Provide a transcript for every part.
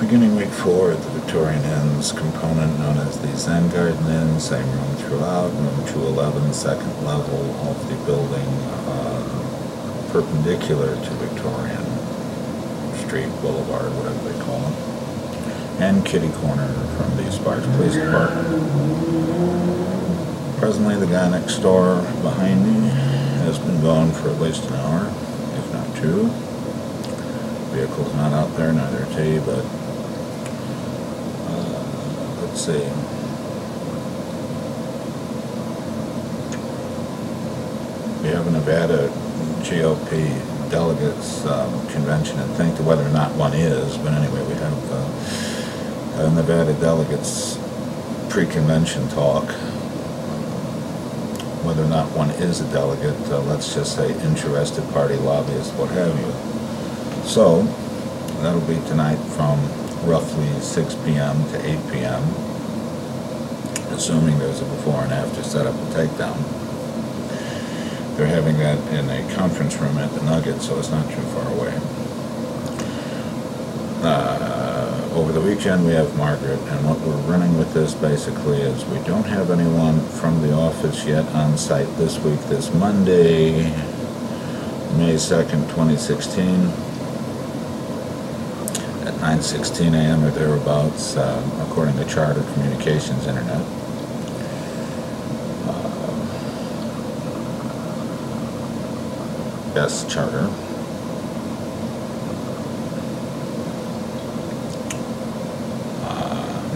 Beginning week 4 at the Victorian Inns component known as the Zen Garden Inn, same room throughout, room 211, second level of the building, perpendicular to Victorian Street, Boulevard, whatever they call it, and kitty corner from the Sparks Police Department. Presently the guy next door behind me has been gone for at least an hour, if not 2. Vehicle's not out there, neither is he, but let's see. We have a Nevada GOP delegates convention, and think to whether or not one is, but anyway, we have a Nevada delegates pre-convention talk. Whether or not one is a delegate, let's just say interested party, lobbyist, what have you. So, that'll be tonight from roughly 6 p.m. to 8 p.m., assuming there's a before and after setup and takedown. They're having that in a conference room at the Nugget, so it's not too far away. Over the weekend we have Margaret, and what we're running with this basically is we don't have anyone from the office yet on site this week, this Monday, May 2nd, 2016. At 9:16 a.m. or thereabouts, according to Charter Communications Internet. Yes, Charter.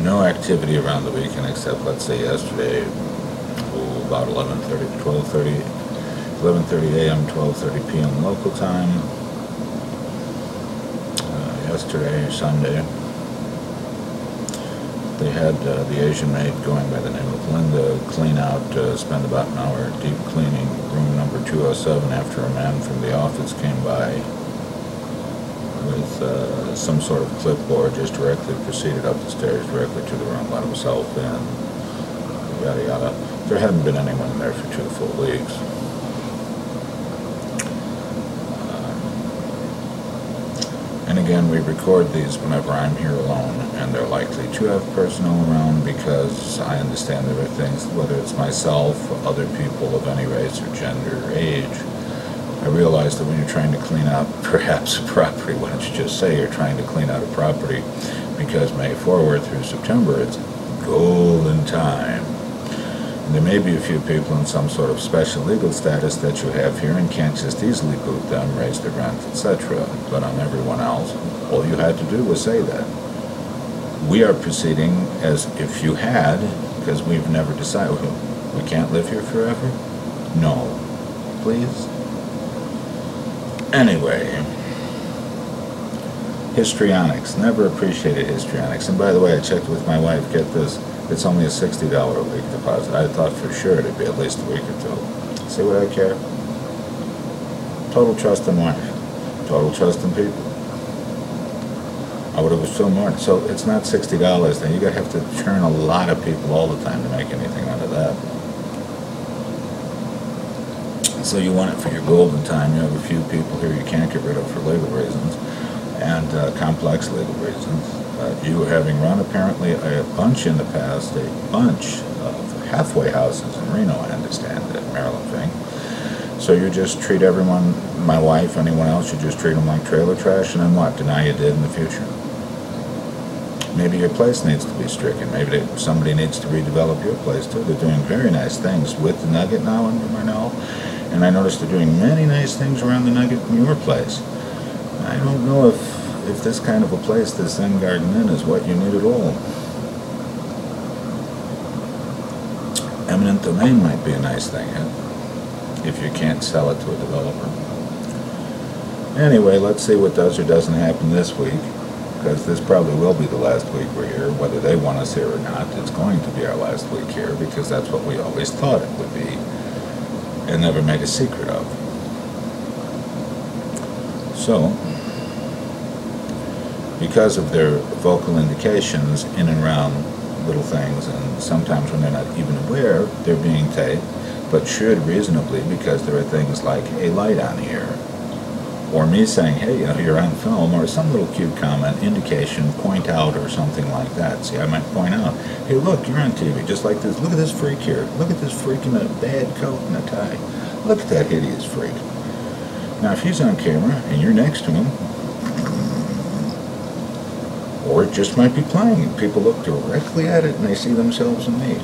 No activity around the weekend except, let's say, yesterday, about 11:30 to 11:30 a.m., 12:30 p.m. local time. Yesterday, Sunday, they had the Asian maid going by the name of Linda clean out, spend about an hour deep cleaning room number 207 after a man from the office came by with some sort of clipboard, just directly proceeded up the stairs directly to the room, let himself in, yada yada. There hadn't been anyone in there for 2 full weeks. And again, we record these whenever I'm here alone, and they're likely to have personnel around because I understand there are things, whether it's myself or other people of any race or gender or age. I realize that when you're trying to clean out perhaps a property, why don't you just say you're trying to clean out a property, because May forward through September, it's golden time. And there may be a few people in some sort of special legal status that you have here and can't just easily boot them, raise their rent, etc. But on everyone else, all you had to do was say that. We are proceeding as if you had, because we've never decided. We can't live here forever? No. Please? Anyway, histrionics. Never appreciated histrionics. And by the way, I checked with my wife, get this, it's only a $60 a week deposit. I thought for sure it'd be at least a week or 2. See what I care? Total trust in wife. Total trust in people. I would have assumed more. So it's not $60 then. You're going to have to churn a lot of people all the time to make anything out of that. So you want it for your golden time. You have a few people here you can't get rid of for legal reasons and complex legal reasons. You having run apparently a bunch in the past, a bunch of halfway houses in Reno, I understand, that Maryland thing. So you just treat everyone, my wife, anyone else, you just treat them like trailer trash, and then what? Deny you did in the future? Maybe your place needs to be stricken. Maybe somebody needs to redevelop your place too. They're doing very nice things with the Nugget now under Marnell, and I noticed they're doing many nice things around the Nugget in your place. I don't know if this kind of a place, this Zen Garden Inn, is what you need at all. Eminent domain might be a nice thing, if you can't sell it to a developer. Anyway, let's see what does or doesn't happen this week, because this probably will be the last week we're here, whether they want us here or not. It's going to be our last week here, because that's what we always thought it would be, and never made a secret of. So, because of their vocal indications in and around little things, and sometimes when they're not even aware they're being taped, but should reasonably, because there are things like a light on here, or me saying, hey, you're on film, or some little cute comment, indication, point out, or something like that. See, I might point out, hey, look, you're on TV, just like this. Look at this freak here. Look at this freak in a bad coat and a tie. Look at that hideous freak. Now, if he's on camera and you're next to him, or it just might be playing, and people look directly at it and they see themselves in me.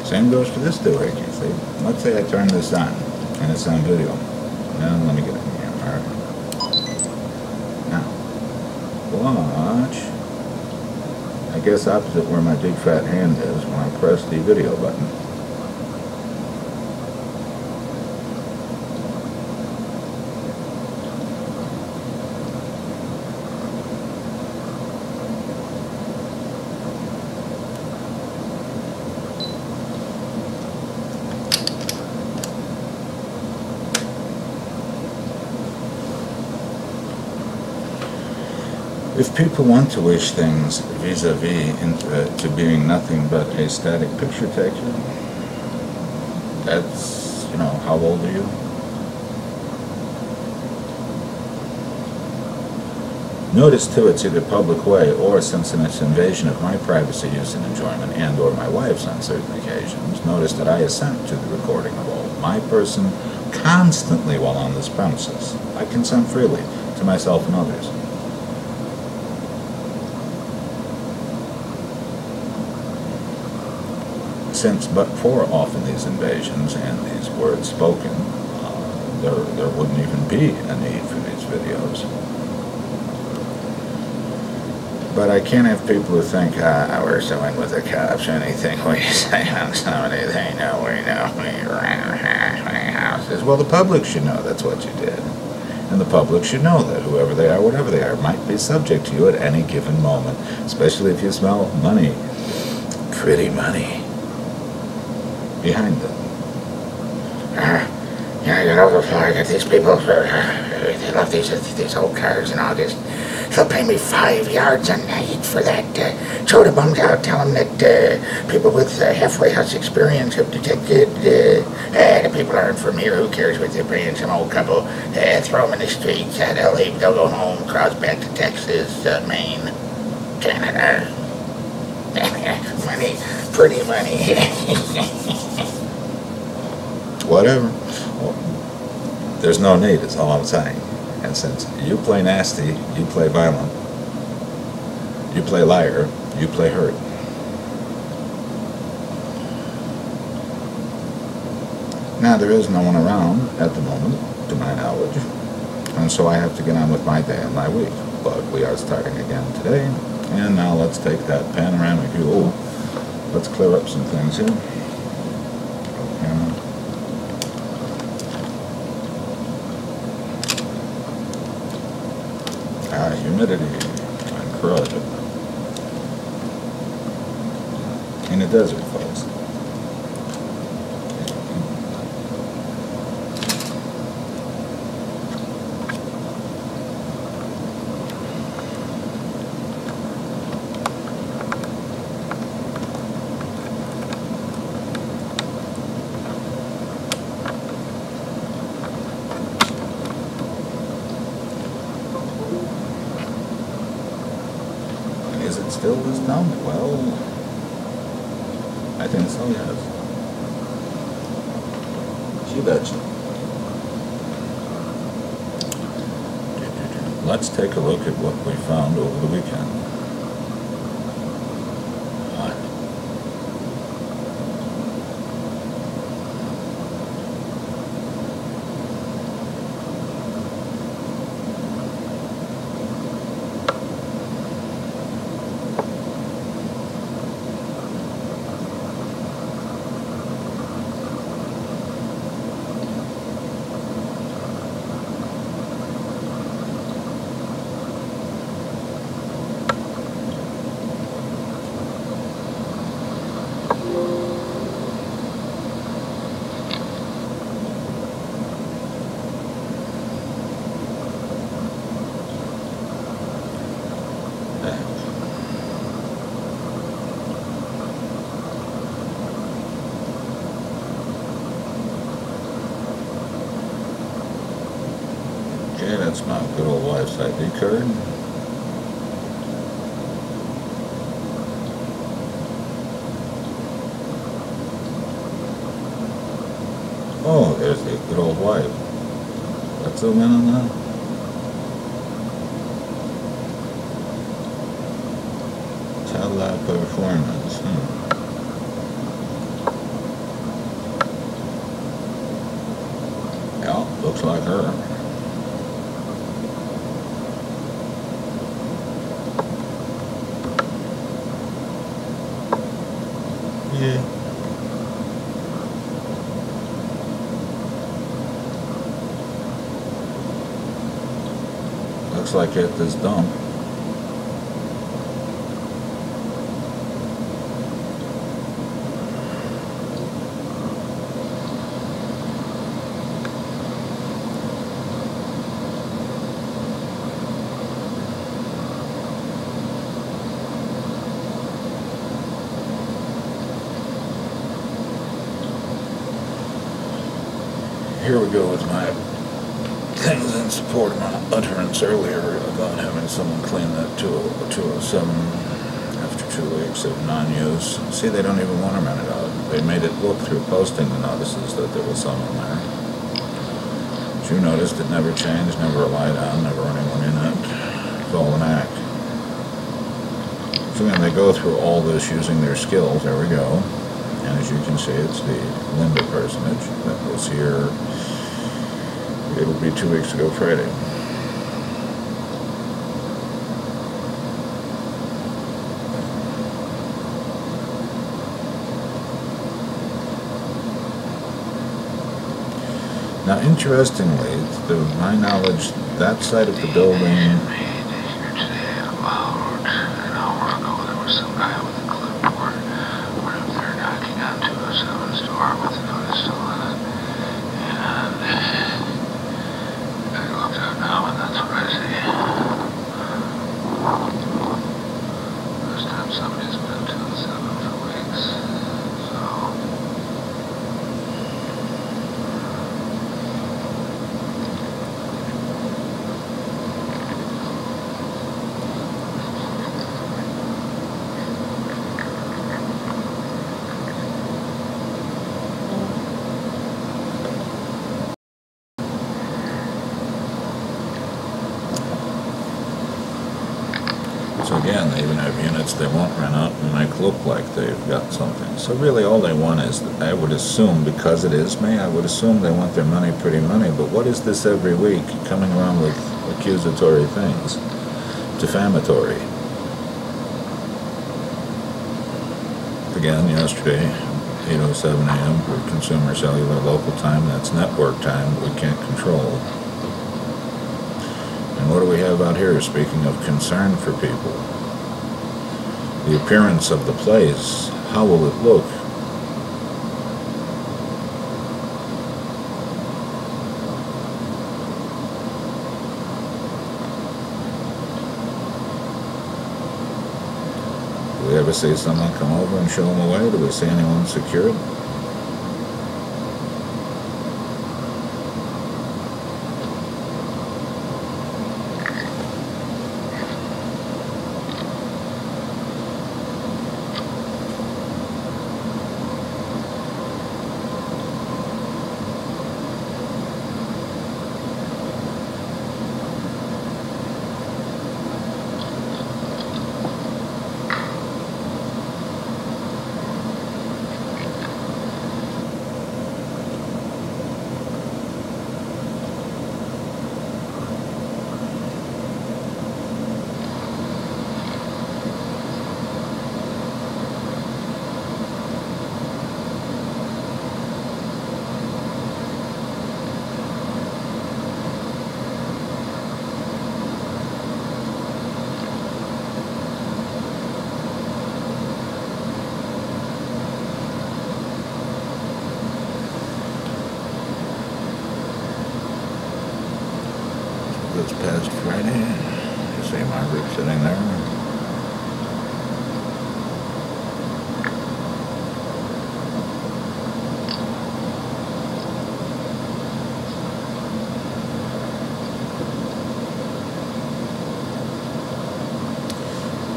Same goes for this doohickey. See, let's say I turn this on, and it's on video. Now, let me get it in here. All right. Now, watch. I guess opposite where my big fat hand is when I press the video button. If people want to wish things vis-a-vis into being nothing but a static picture texture, that's, how old are you? Notice too, it's either public way or, since it's invasion of my privacy, use and enjoyment, and or my wife's on certain occasions, notice that I assent to the recording of all my person constantly while on this premises. I consent freely to myself and others. Since but for often these invasions and these words spoken, there wouldn't even be a need for these videos. But I can't have people who think, we're so in with the cops, anything we say on somebody, they know we ran houses. Well, the public should know that's what you did. And the public should know that whoever they are, whatever they are, might be subject to you at any given moment, especially if you smell money, pretty money, behind them. Like these people, they love these old cars and all this. They'll pay me 5 yards a night for that. Show the bums out, tell them that people with halfway house experience have detected the people aren't from here. Who cares what they're paying? Some old couple, throw them in the streets. They'll leave, they'll go home, cross back to Texas, Maine, Canada. Money, pretty money. Whatever. Well, there's no need, is all I'm saying. And since you play nasty, you play violent, you play liar, you play hurt. Now, there is no one around at the moment, to my knowledge, and so I have to get on with my day and my week. But we are starting again today, and now let's take that panoramic view. Oh, let's clear up some things here. Humidity and crud in the desert, folks. Is it still this dumb? Well, I think so, yes. You betcha. Let's take a look at what we found over the weekend. Okay, that's my good old wife's ID card. Oh, there's the good old wife. Let's zoom in on that. Satellite performance. Yeah, looks like her. Yeah. Looks like at this dump. Here we go with my things in support of my utterance earlier about having someone clean that 207 after 2 weeks of non-use. See, they don't even want to rent it out. They made it look through posting the notices that there was someone there. As you noticed, it never changed, never relied on, never anyone in it. It's all an act. So again, they go through all this using their skills. There we go. And as you can see, it's the Linda personage that was here. It'll be 2 weeks ago Friday. Now, interestingly, to my knowledge, that side of the building. So again, they even have units they won't rent out and make look like they've got something. So really all they want is, I would assume, because it is May, I would assume they want their money pretty money. But what is this every week coming around with accusatory things? Defamatory. Again, yesterday, 8:07 a.m. for consumer cellular local time. That's network time we can't control. And what do we have out here? Speaking of concern for people, the appearance of the place, how will it look? Do we ever see someone come over and show them away? Do we see anyone secured? This past Friday, you see Margaret sitting there.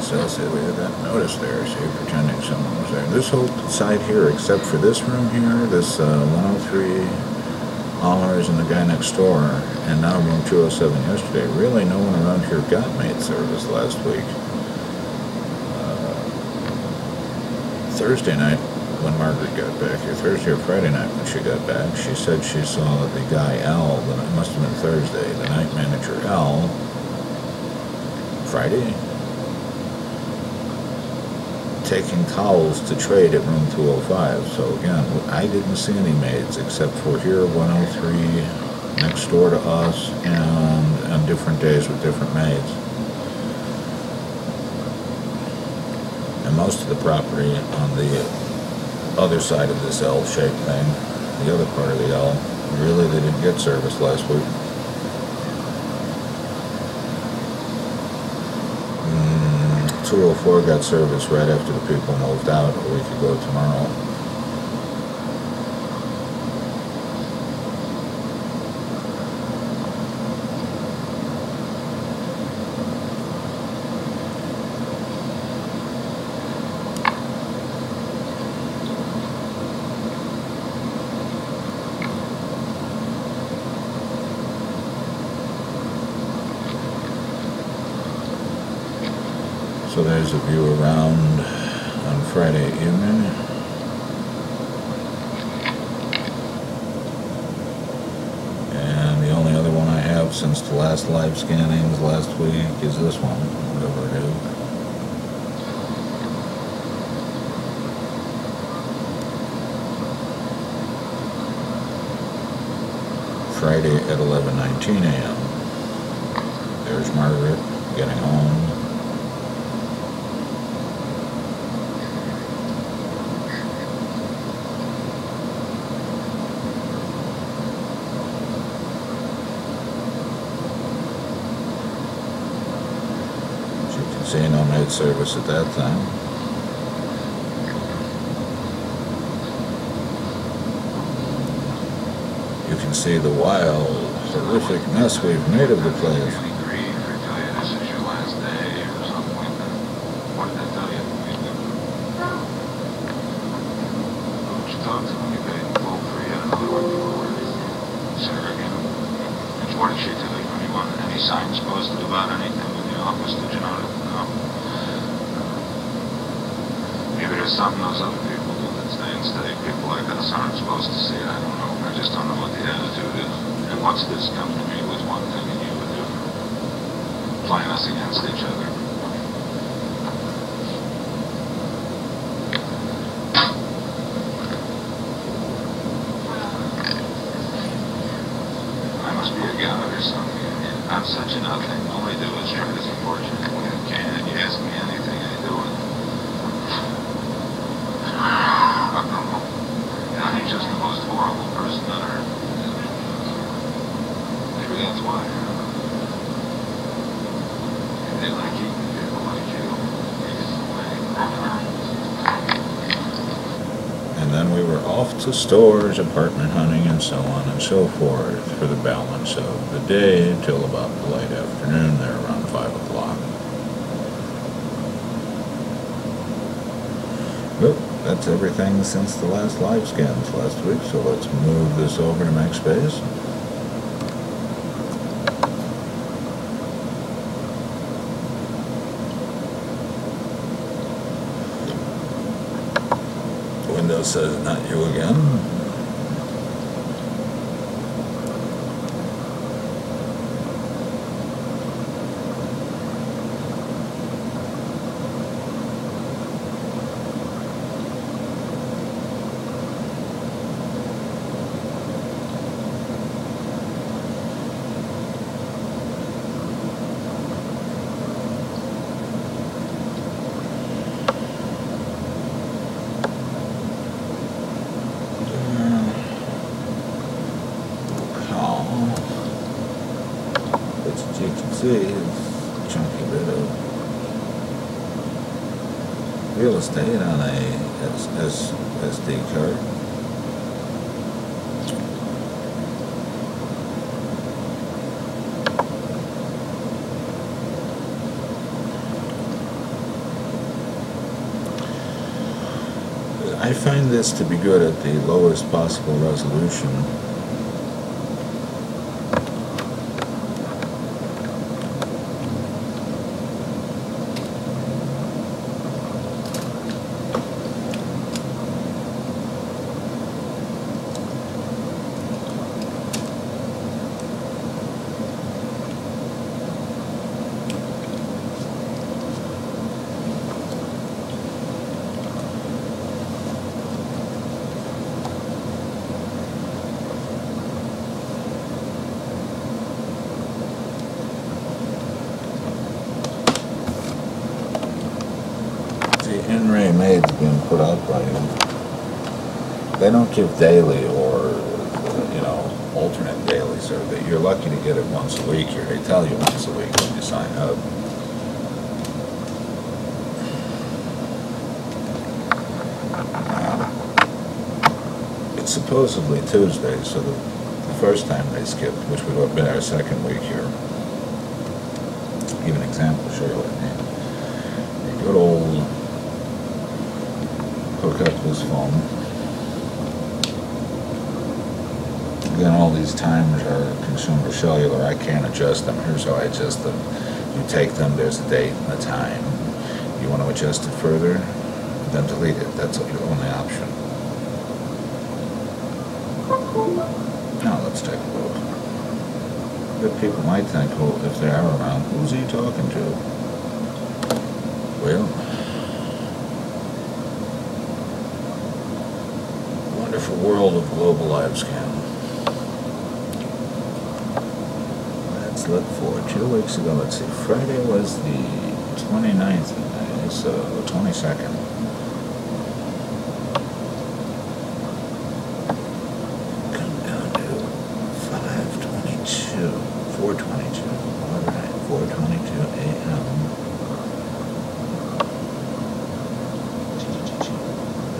See, we had that notice there. See, pretending someone was there. This whole side here, except for this room here, this 103 Homeowner and the guy next door, and now room 207 yesterday. Really, no one around here got maid service last week. Thursday night, when Margaret got back here, Thursday or Friday night when she got back, she said she saw the guy Al, it must have been Thursday, the night manager Al, Friday, taking towels to trade at room 205. So again, I didn't see any maids except for here, 103, next door to us, and on different days with different maids. And most of the property on the other side of this L-shaped thing, the other part of the L, really they didn't get service last week. 204 got service right after the people moved out a week ago tomorrow. So there's a view around on Friday evening. And the only other one I have since the last live scannings last week is this one, whatever it is. Friday at 11:19 a.m. There's Margaret getting home. See, no night service at that time. You can see the wild, horrific mess we've made of the place. What did she tell you? Anyone? Any signs posted about anything in the office? Did you notice? No. Maybe there's something those other people do that stay in state. People like us aren't supposed to see it. I don't know. I just don't know what the attitude is. And what's this come to me with one thing and you with different? Playing us against each other. I must be a god or something. I'm such a nothing. All I do is try as unfortunate when I can. And you ask me anything, I do it. I don't know. I'm just the most horrible person on earth. Maybe that's why. They like eating people like you. And then we were off to stores, apartment hunting, and so on and so forth for the balance of the day till about the late afternoon there, around 5 o'clock. Well, that's everything since the last live scans last week, so let's move this over to MakeSpace. Windows says not you again. As you can see, it's a chunky bit of real estate on a SD card. I find this to be good at the lowest possible resolution. In-ray maids being put out by you. They don't give daily or, alternate dailies, or that you're lucky to get it once a week here. They tell you once a week when you sign up. It's supposedly Tuesday, so the first time they skipped, which would have been our second week here. Give an example, Charlotte. A good old hook up this phone. Again, all these times are consumer cellular. I can't adjust them. Here's how I adjust them. You take them, there's a date and a time. You want to adjust it further, then delete it. That's your only option. Now let's take a look. Good people might think, well, if they are around, who's he talking to? Well, wonderful world of global live scan. Let's look for 2 weeks ago. Let's see, Friday was the 29th, and it's the 22nd. Come down to 5:22, 4:22. All right, 4:22 a.m.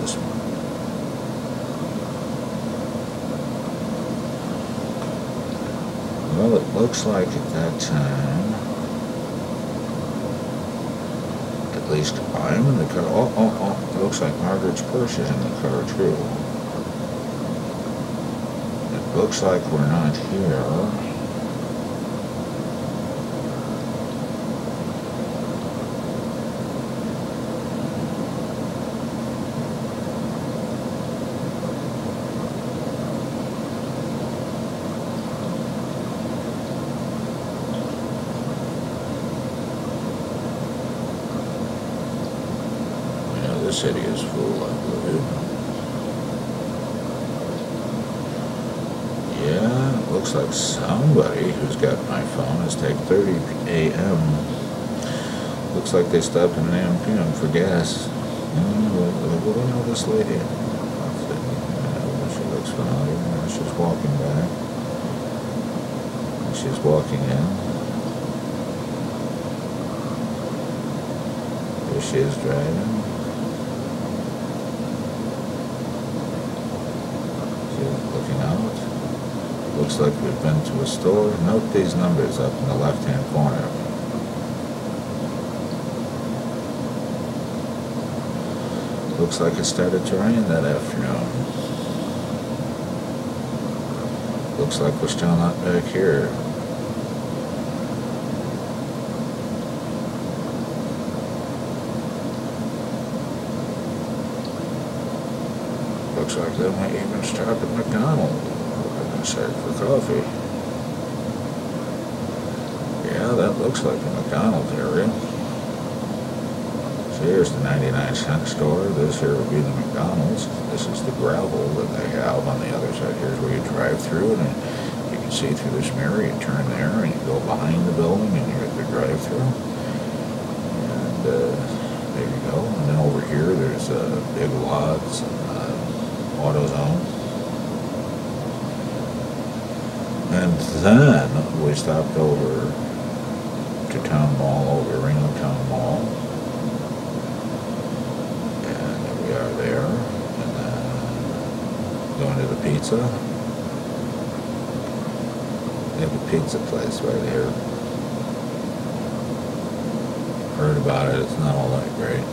This one. Well, it looks like at that time, at least I'm in the car. Oh, it looks like Margaret's purse is in the car too. It looks like we're not here. The city is full, I believe. Yeah, it looks like somebody who's got my phone is taking 30 a.m. Looks like they stopped in an AM/PM for gas. What do I know this lady? She looks familiar. She's walking back. She's walking in. There she is driving. Looking out. Looks like we've been to a store. Note these numbers up in the left-hand corner. Looks like it started to rain that afternoon. Looks like we're still not back here. Looks like they might even stop at McDonald's for coffee. Yeah, that looks like the McDonald's area. So here's the 99-cent store. This here would be the McDonald's. This is the gravel that they have on the other side. Here's where you drive through, and you can see through this mirror. You turn there, and you go behind the building, and you're at the drive-through. And there you go. And then over here, there's big lots and AutoZone. And then we stopped over to Town Mall, over Reno Town Mall. And we are there. And then going to the pizza. They have a pizza place right here. Heard about it. It's not all that great.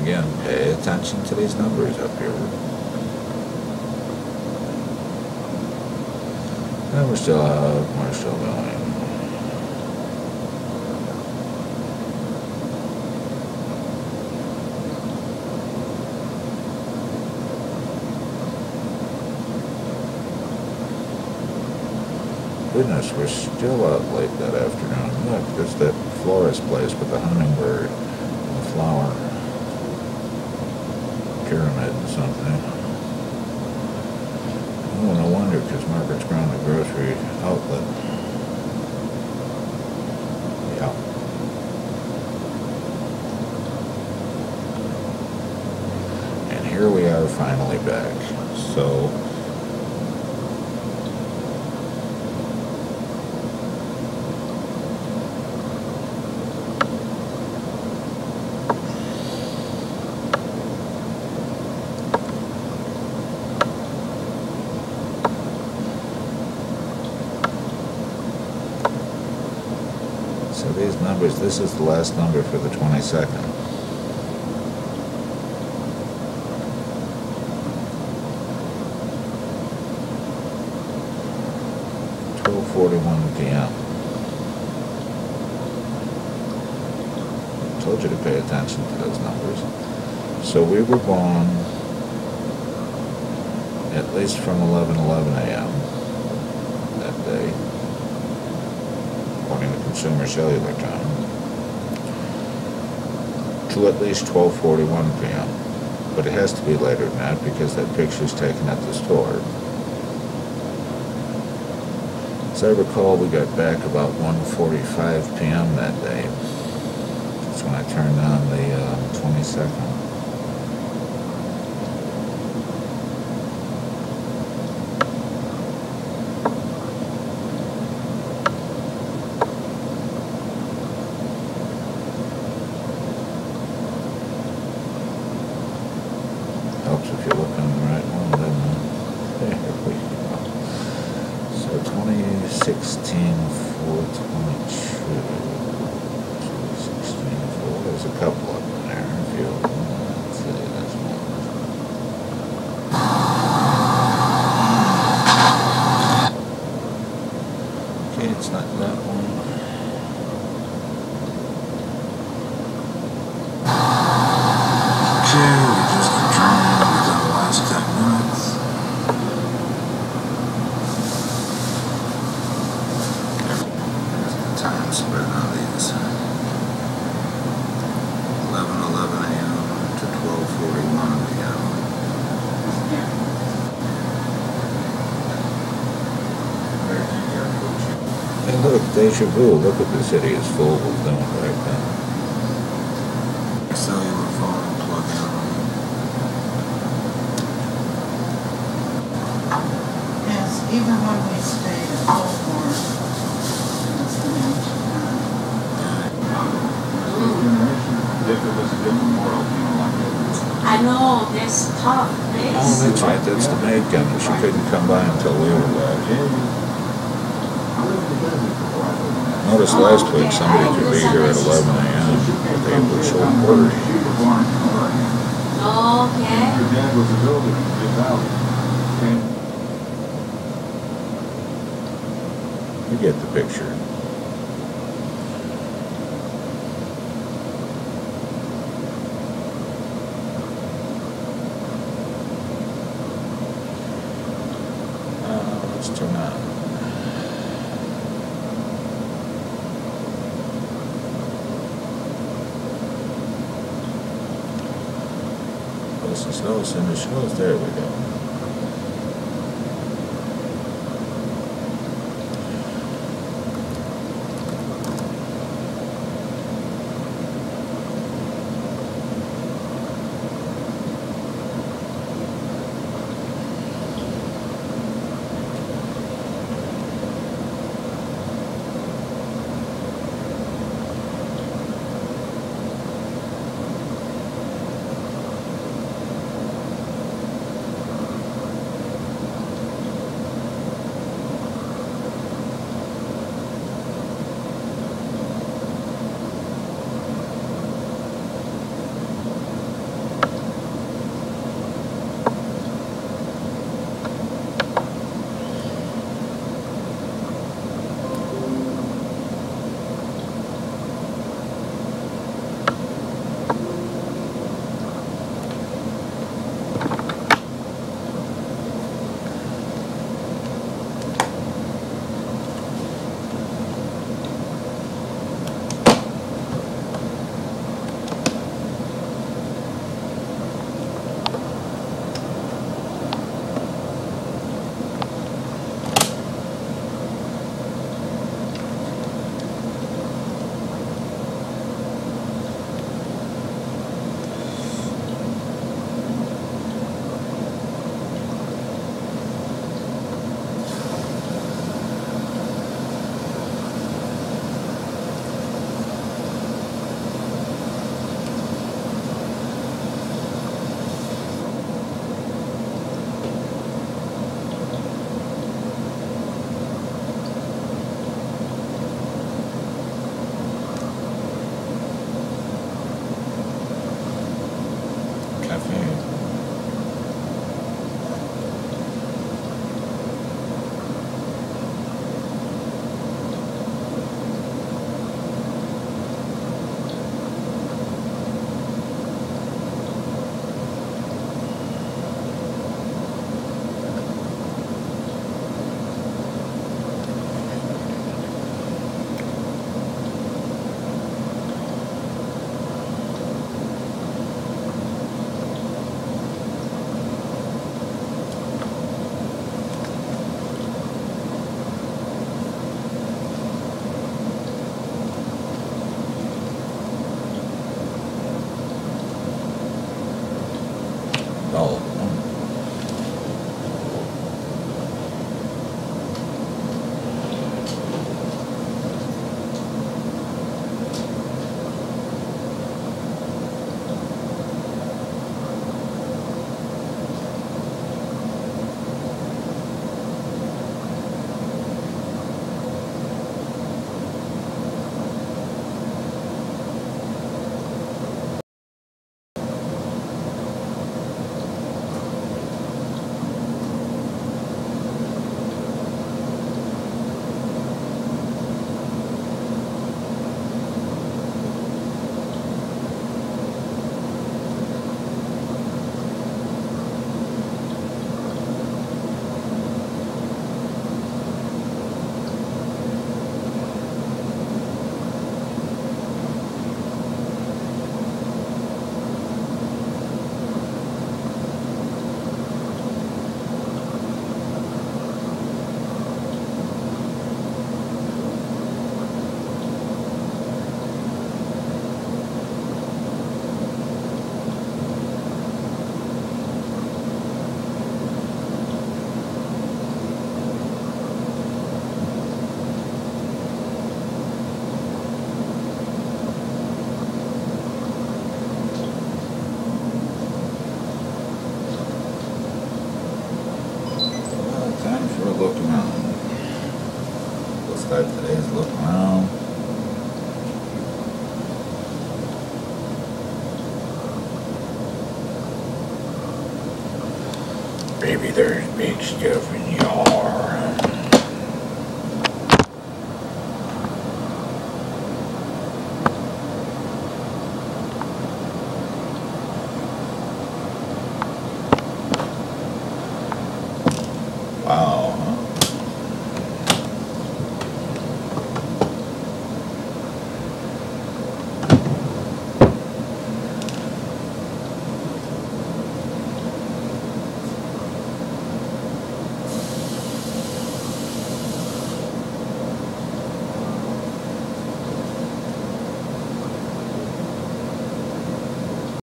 again, pay attention to these numbers up here. And we're still going. Goodness, we're still out late that afternoon. Look, there's that florist place with the hummingbird and the flower pyramid and something. Oh, no wonder, because Margaret's ground a grocery outlet. Yeah. And here we are finally back. So, these numbers, this is the last number for the 22nd. p.m. Told you to pay attention to those numbers. So we were gone at least from 11:11 a.m. that day, according to Consumer Cellular time, to at least 12:41 p.m. But it has to be later than that because that picture's taken at the store. As I recall, we got back about 1:45 p.m. that day. That's when I turned on the 22nd. Helps if you look on the right one, doesn't it? There we go. So 2016 422. 2016 4. There's a couple of them there. If you let's see, that's one. Okay, it's not that one. Spread on these 11:11 a.m. to 12:41 p.m. And look, deja vu. Look what the city is full of doing right now. Cellular phone plug in. Yes, even when we stayed at Homeowner. I know, that's tough. Oh, that's right. That's the maid coming. She couldn't come by until we were back. Notice last week somebody could be here at 11 a.m. but they were so worried. Okay. You get the picture. Let's turn on. Listen, slow, send the shows. There we go. look around. We'll start today's look around. Baby, there's big stuff in the yard.